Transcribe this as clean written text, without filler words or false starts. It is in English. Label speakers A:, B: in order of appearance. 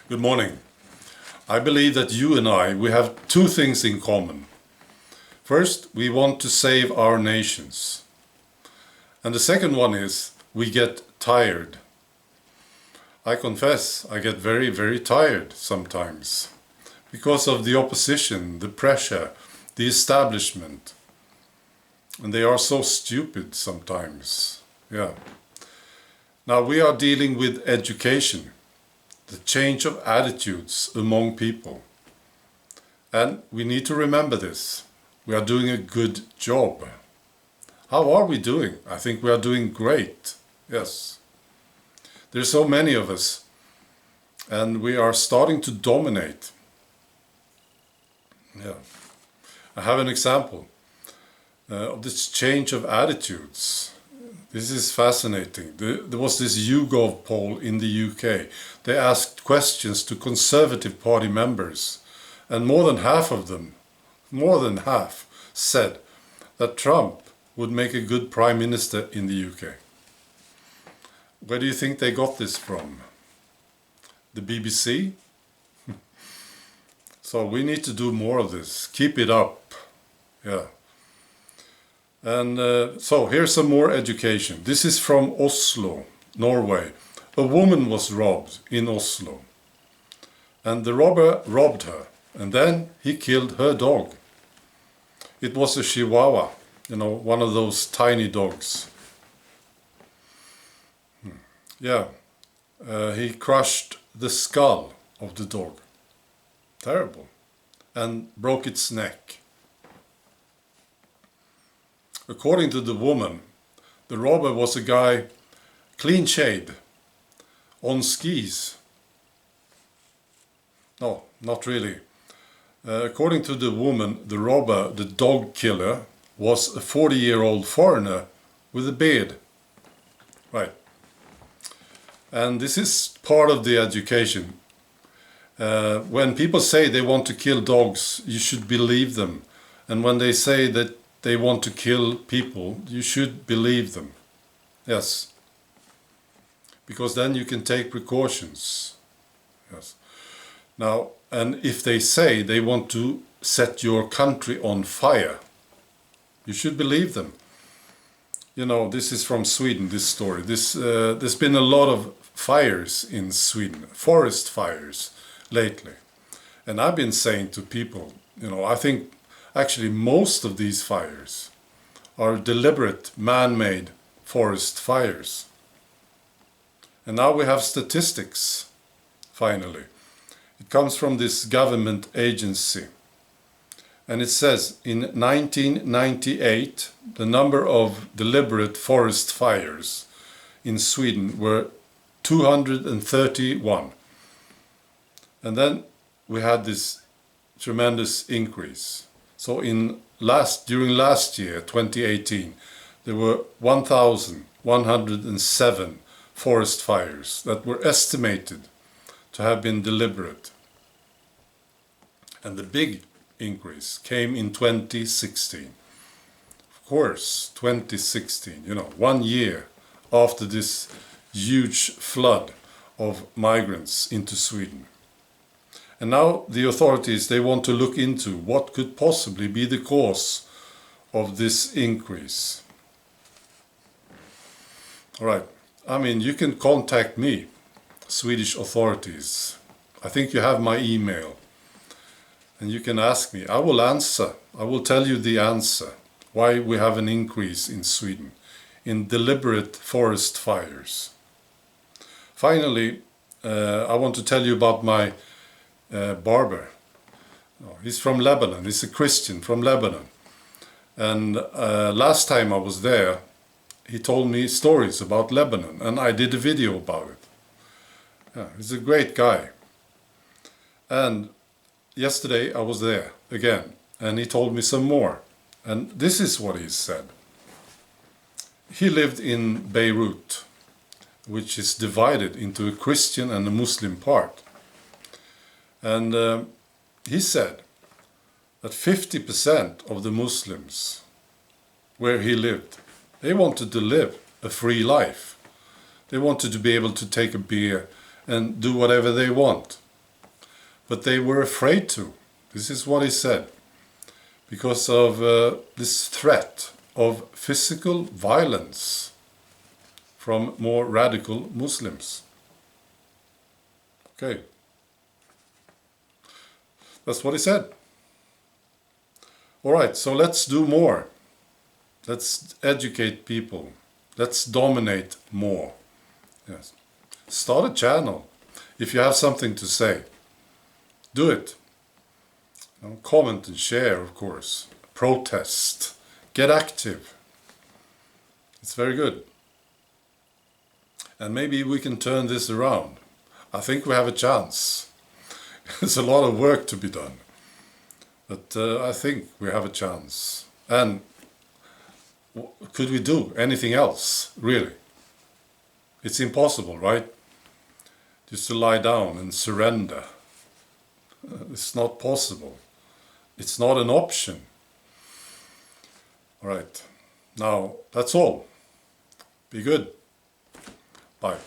A: Good morning. I believe that you and we have two things in common. First, we want to save our nations. And the second one is, we get tired. I confess, I get very, very tired sometimes. Because of the opposition, the pressure, the establishment. And they are so stupid sometimes. Yeah. Now we are dealing with education. The change of attitudes among people. And we need to remember this. We are doing a good job. How are we doing? I think we are doing great. Yes. There's so many of us. And we are starting to dominate. Yeah. I have an example of this change of attitudes. This is fascinating. There was this YouGov poll in the UK. They asked questions to Conservative Party members, and more than half of them, said that Trump would make a good Prime Minister in the UK. Where do you think they got this from? The BBC? So we need to do more of this. Keep it up. Yeah. And so here's some more education. This is from Oslo, Norway. A woman was robbed in Oslo. And the robber robbed her. And then he killed her dog. It was a Chihuahua, one of those tiny dogs. Yeah. He crushed the skull of the dog. Terrible. And broke its neck. According to the woman, the robber was a guy clean shaved, on skis. No, not really. According to the woman, the robber, the dog killer, was a 40-year-old foreigner with a beard. Right. And this is part of the education. When people say they want to kill dogs, you should believe them. And when they say that they want to kill people, you should believe them. Yes. Because then you can take precautions. Yes. Now, and if they say they want to set your country on fire, you should believe them. This is from Sweden, this story. There's been a lot of fires in Sweden, forest fires lately. And I've been saying to people, I think actually most of these fires are deliberate man-made forest fires. And now we have statistics, finally. It comes from this government agency. And it says in 1998, the number of deliberate forest fires in Sweden were 231. And then we had this tremendous increase. So during last year, 2018, there were 1,107 forest fires that were estimated to have been deliberate. And the big increase came in 2016. Of course, 2016, 1 year after this huge flood of migrants into Sweden. And now the authorities, they want to look into what could possibly be the cause of this increase. All right. You can contact me, Swedish authorities. I think you have my email. And you can ask me. I will answer. I will tell you the answer. Why we have an increase in Sweden in deliberate forest fires. Finally, I want to tell you about my barber. He's from Lebanon. He's a Christian from Lebanon. And last time I was there, he told me stories about Lebanon, and I did a video about it. Yeah, he's a great guy. And yesterday I was there again, and he told me some more. And this is what he said. He lived in Beirut, which is divided into a Christian and a Muslim part. And he said that 50% of the Muslims where he lived, they wanted to live a free life. They wanted to be able to take a beer and do whatever they want. but they were afraid to. This is what he said. Because of this threat of physical violence from more radical Muslims. Okay. That's what he said. All right, so let's do more. Let's educate people. Let's dominate more. Yes. Start a channel. If you have something to say, do it. You know, comment and share, of course. Protest. Get active. It's very good. And maybe we can turn this around. I think we have a chance. There's a lot of work to be done. But I think we have a chance. And could we do anything else, really? It's impossible, right? Just to lie down and surrender. It's not possible. It's not an option. All right. Now, that's all. Be good. Bye.